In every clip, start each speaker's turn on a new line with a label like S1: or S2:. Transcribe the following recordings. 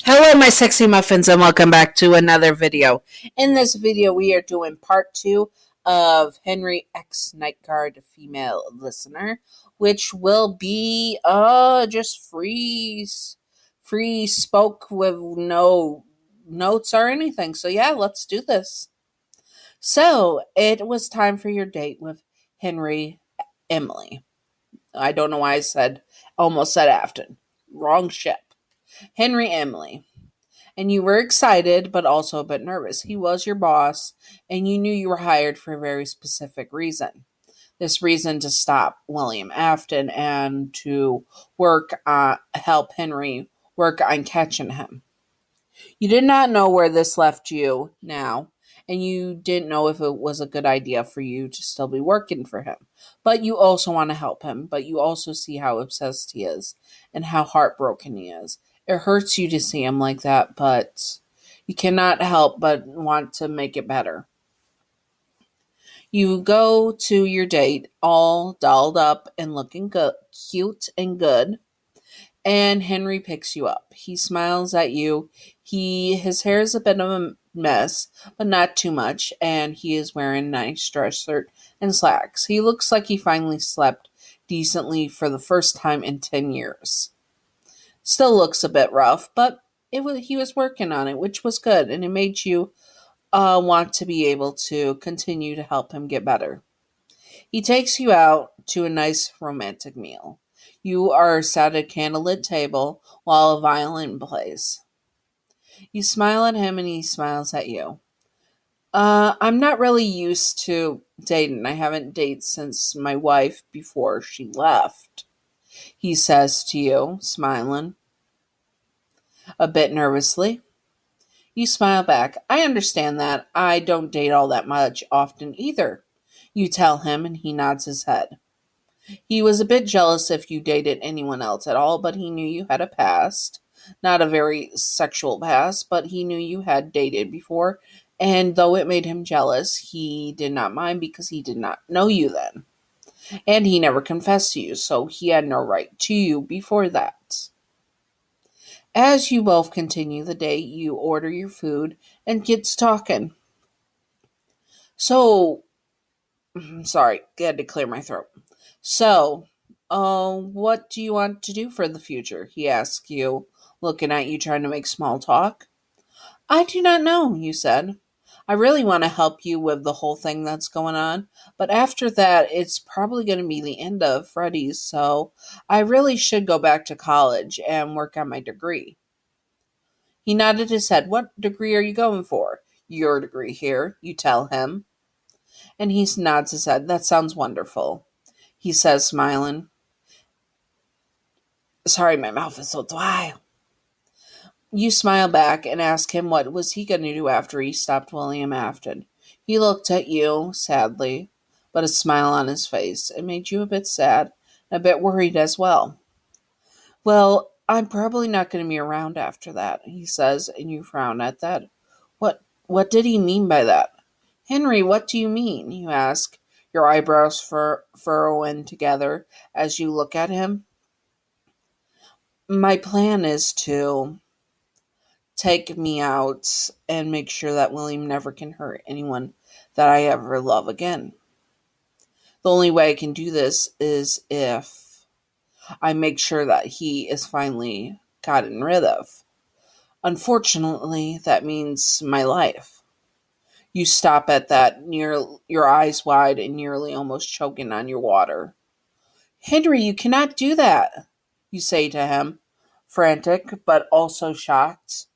S1: Hello, my sexy muffins, and welcome back to another video. In this video, we are doing part 2 of Henry X Nightguard female listener, which will be just free spoke with no notes or anything. So yeah, let's do this. So it was time for your date with Henry Emily. I don't know why almost said Afton. Wrong ship. Henry Emily. And you were excited, but also a bit nervous. He was your boss, and you knew you were hired for a very specific reason. This reason to stop William Afton and to help Henry work on catching him. You did not know where this left you now, and you didn't know if it was a good idea for you to still be working for him. But you also want to help him, but you also see how obsessed he is and how heartbroken he is. It hurts you to see him like that, but you cannot help but want to make it better. You go to your date all dolled up and looking good, cute and good, and Henry picks you up. He smiles at you. His hair is a bit of a mess, but not too much, and he is wearing a nice dress shirt and slacks. He looks like he finally slept decently for the first time in 10 years. Still looks a bit rough, but he was working on it, which was good, and it made you want to be able to continue to help him get better. He takes you out to a nice romantic meal. You are sat at a candlelit table while a violin plays. You smile at him and he smiles at you. I'm not really used to dating. I haven't dated since my wife before she left, he says to you, smiling a bit nervously. You smile back. I understand that. I don't date all that much often either. You tell him and he nods his head. He was a bit jealous if you dated anyone else at all, but he knew you had a past. Not a very sexual past, but he knew you had dated before, and though it made him jealous, he did not mind because he did not know you then. And he never confessed to you, so he had no right to you before that. As you both continue the date, you order your food and gets talking. So, sorry, had to clear my throat. So, what do you want to do for the future? He asks you, looking at you trying to make small talk. I do not know, you said. I really want to help you with the whole thing that's going on, but after that, it's probably going to be the end of Freddy's, so I really should go back to college and work on my degree. He nodded his head. What degree are you going for? Your degree here, you tell him. And he nods his head. That sounds wonderful, he says, smiling. Sorry, my mouth is so dry. You smile back and ask him what was he going to do after he stopped William Afton. He looked at you sadly, but a smile on his face. It made you a bit sad and a bit worried as well. Well, I'm probably not going to be around after that, he says, and you frown at that. What did he mean by that? Henry, what do you mean? You ask, your eyebrows furrowing together as you look at him. My plan is to take me out and make sure that William never can hurt anyone that I ever love again. The only way I can do this is if I make sure that he is finally gotten rid of. Unfortunately, that means my life. You stop at that, your eyes wide and nearly almost choking on your water. Henry, you cannot do that, you say to him, frantic but also shocked.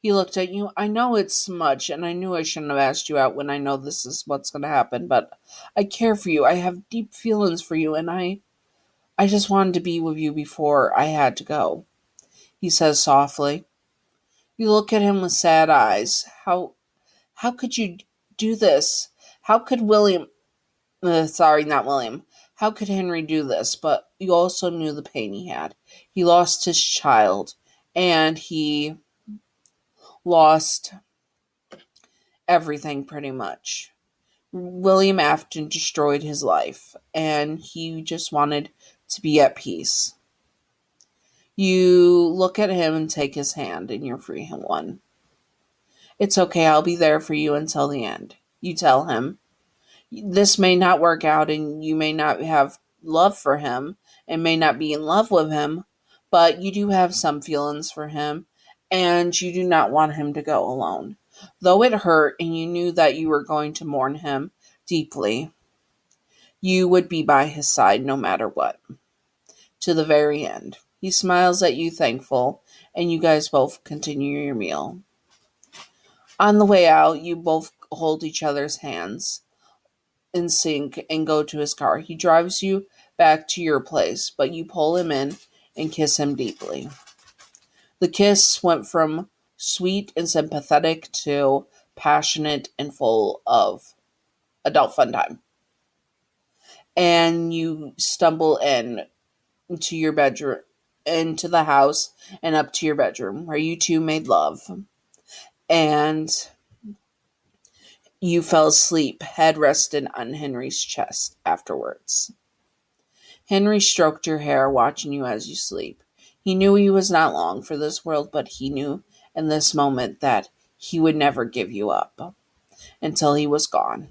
S1: He looked at you. I know it's much, and I knew I shouldn't have asked you out when I know this is what's going to happen, but I care for you. I have deep feelings for you, and I just wanted to be with you before I had to go, he says softly. You look at him with sad eyes. How could you do this? How could not William. How could Henry do this? But you also knew the pain he had. He lost his child, and he lost everything pretty much. William Afton destroyed his life, and he just wanted to be at peace. You look at him and take his hand in your free one. It's okay, I'll be there for you until the end. You tell him. This may not work out and you may not have love for him and may not be in love with him, but you do have some feelings for him and you do not want him to go alone. Though it hurt and you knew that you were going to mourn him deeply, you would be by his side no matter what, to the very end. He smiles at you, thankful, and you guys both continue your meal. On the way out, you both hold each other's hands in sync and go to his car. He drives you back to your place, but you pull him in and kiss him deeply. The kiss went from sweet and sympathetic to passionate and full of adult fun time. And you stumble into your bedroom, into the house, and up to your bedroom, where you two made love. And you fell asleep, head rested on Henry's chest afterwards. Henry stroked your hair, watching you as you sleep. He knew he was not long for this world, but he knew in this moment that he would never give you up until he was gone.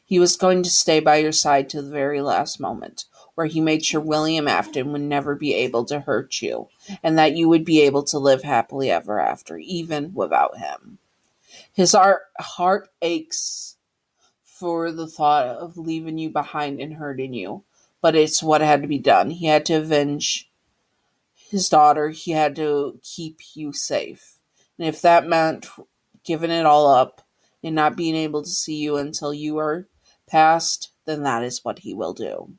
S1: He was going to stay by your side to the very last moment, where he made sure William Afton would never be able to hurt you, and that you would be able to live happily ever after, even without him. His heart aches for the thought of leaving you behind and hurting you, but it's what had to be done. He had to avenge his daughter. He had to keep you safe. And if that meant giving it all up and not being able to see you until you are past, then that is what he will do.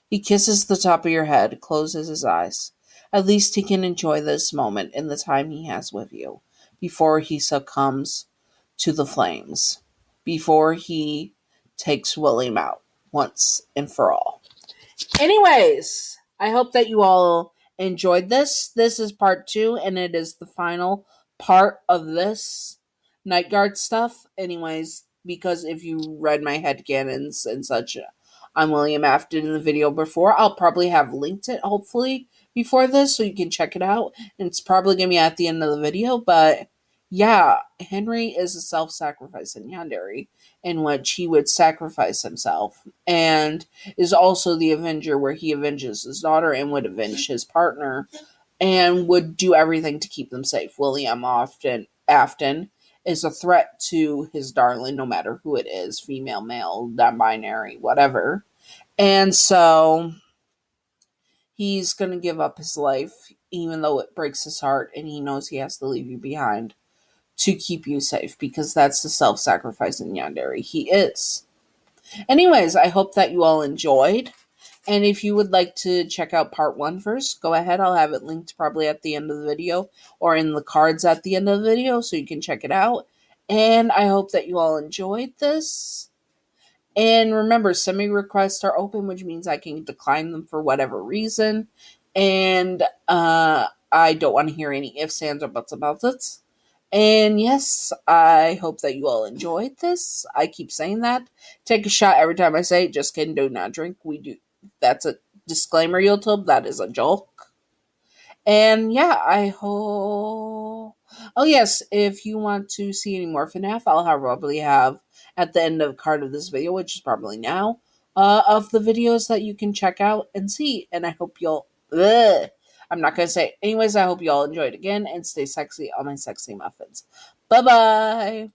S1: He kisses the top of your head, closes his eyes. At least he can enjoy this moment and the time he has with you before he succumbs to the flames, before he takes William out once and for all. Anyways, I hope that you all enjoyed this. This is part 2, and it is the final part of this Nightguard stuff. Anyways, because if you read my headcanons and such on William Afton in the video before, I'll probably have linked it, hopefully, before this, so you can check it out. And it's probably going to be at the end of the video, but yeah, Henry is a self-sacrificing Yandere, in which he would sacrifice himself, and is also the Avenger, where he avenges his daughter and would avenge his partner, and would do everything to keep them safe. William Afton is a threat to his darling, no matter who it is, female, male, non-binary, whatever. And so he's going to give up his life, even though it breaks his heart, and he knows he has to leave you behind to keep you safe, because that's the self-sacrificing Yandere he is. Anyways, I hope that you all enjoyed. And if you would like to check out part 1 first, go ahead. I'll have it linked probably at the end of the video or in the cards at the end of the video, so you can check it out. And I hope that you all enjoyed this. And remember, semi-requests are open, which means I can decline them for whatever reason. And I don't want to hear any ifs, ands, or buts about it. And yes, I hope that you all enjoyed this. I keep saying that. Take a shot every time I say it. Just kidding, do not drink. We do. That's a disclaimer, YouTube. That is a joke. And yeah, I hope... Oh yes, if you want to see any more FNAF, I'll probably have at the end of the card of this video, which is probably now, of the videos that you can check out and see. And I hope you'll... I'm not going to say it. Anyways, I hope you all enjoyed again and stay sexy, all my sexy muffins. Bye-bye.